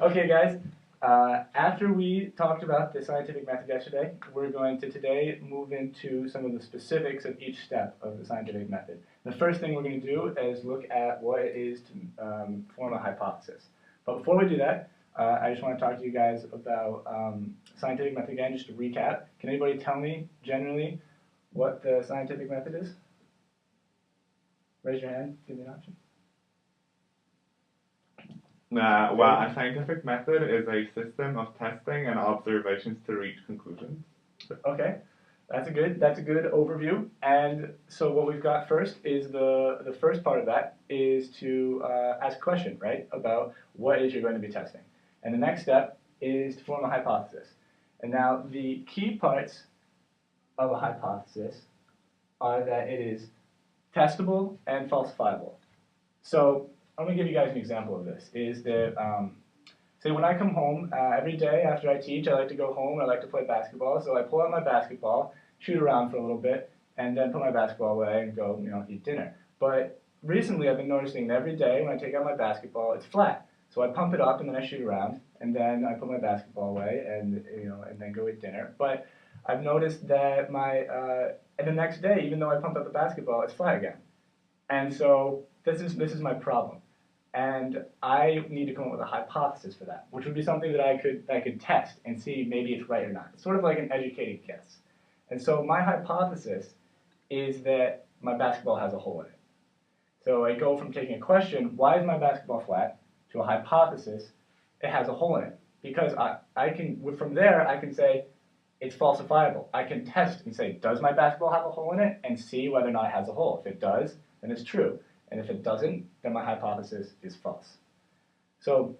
Okay, guys. After we talked about the scientific method yesterday, we're going to today move into some of the specifics of each step of the scientific method. The first thing we're going to do is look at what it is to form a hypothesis. But before we do that, I just want to talk to you guys about scientific method again, just to recap. Can anybody tell me, generally, what the scientific method is? Raise your hand, give me an option. Well, a scientific method is a system of testing and observations to reach conclusions. Okay, that's a good overview. And so what we've got first is the first part of that is to ask a question, right, about what it is you're going to be testing. And the next step is to form a hypothesis. And now the key parts of a hypothesis are that it is testable and falsifiable. So I'm going to give you guys an example of this, is that, say when I come home, every day after I teach, I like to go home, I like to play basketball, so I pull out my basketball, shoot around for a little bit, and then put my basketball away and go, eat dinner. But recently I've been noticing that every day when I take out my basketball, it's flat. So I pump it up and then I shoot around, and then I put my basketball away and, and then go eat dinner. But I've noticed that and the next day, even though I pumped up the basketball, it's flat again. And so this is my problem. And I need to come up with a hypothesis for that, which would be something that I could test and see maybe it's right or not. It's sort of like an educated guess. And so my hypothesis is that my basketball has a hole in it. So I go from taking a question, why is my basketball flat, to a hypothesis, it has a hole in it. Because from there I can say it's falsifiable. I can test and say, does my basketball have a hole in it, and see whether or not it has a hole. If it does, then it's true. And if it doesn't, then my hypothesis is false. So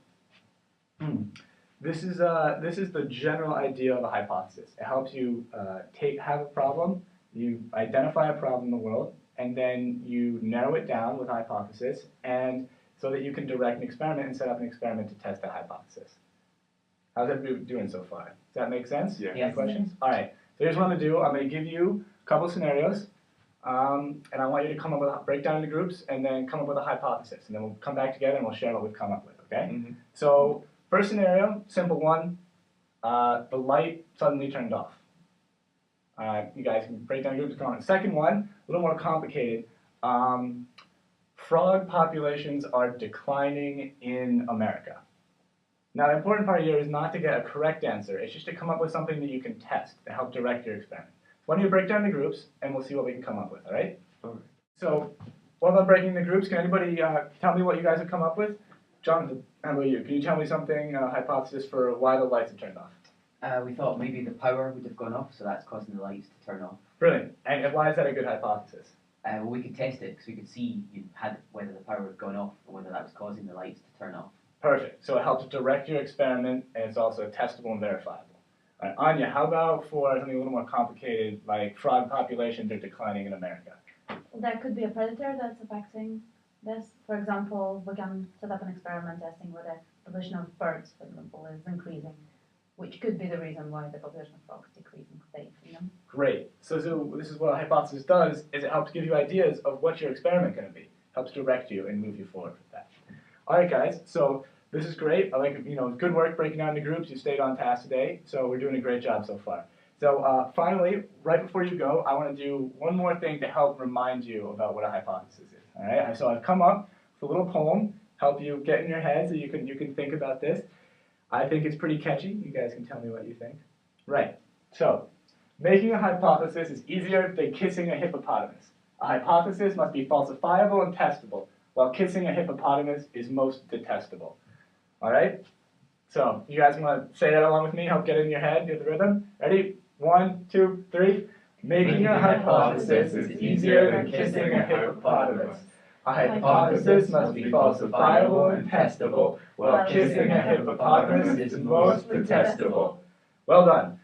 this is the general idea of a hypothesis. It helps you have a problem, you identify a problem in the world, and then you narrow it down with a hypothesis, and so that you can direct an experiment and set up an experiment to test that hypothesis. How's everybody doing so far? Does that make sense? Yeah. Any questions? All right. So here's what I'm going to do. I'm going to give you a couple scenarios. And I want you to come up with break down into groups and then come up with a hypothesis. And then we'll come back together and we'll share what we've come up with, okay? Mm-hmm. So first scenario, simple one, the light suddenly turned off. You guys can break down groups. Come on. Second one, a little more complicated. Frog populations are declining in America. Now the important part here is not to get a correct answer. It's just to come up with something that you can test to help direct your experiment. Why don't you break down the groups, and we'll see what we can come up with, all right? Okay. So, while I'm breaking the groups, can anybody tell me what you guys have come up with? Jonathan, how about you? Can you tell me something, hypothesis for why the lights have turned off? We thought maybe the power would have gone off, so that's causing the lights to turn off. Brilliant. And why is that a good hypothesis? Well, we could test it, because we could see whether the power had gone off, or whether that was causing the lights to turn off. Perfect. So it helps direct your experiment, and it's also testable and verifiable. All right, Anya, how about for something a little more complicated, like frog populations are declining in America? There could be a predator that's affecting this. For example, we can set up an experiment testing whether the population of birds, for example, is increasing, which could be the reason why the population of frogs is decreasing. Great. So this is what a hypothesis does, is it helps give you ideas of what your experiment going to be. Helps direct you and move you forward with that. All right, guys. So this is great. I like, good work breaking down the groups. You stayed on task today, so we're doing a great job so far. So finally, right before you go, I want to do one more thing to help remind you about what a hypothesis is. All right. So I've come up with a little poem, help you get in your head so you can think about this. I think it's pretty catchy. You guys can tell me what you think. Right. So making a hypothesis is easier than kissing a hippopotamus. A hypothesis must be falsifiable and testable, while kissing a hippopotamus is most detestable. All right? So, you guys want to say that along with me? Help get it in your head, get the rhythm? Ready? 1, 2, 3. Making a hypothesis is easier than kissing a hippopotamus. A hypothesis must be falsifiable and testable, while kissing a hippopotamus is most detestable. Well done.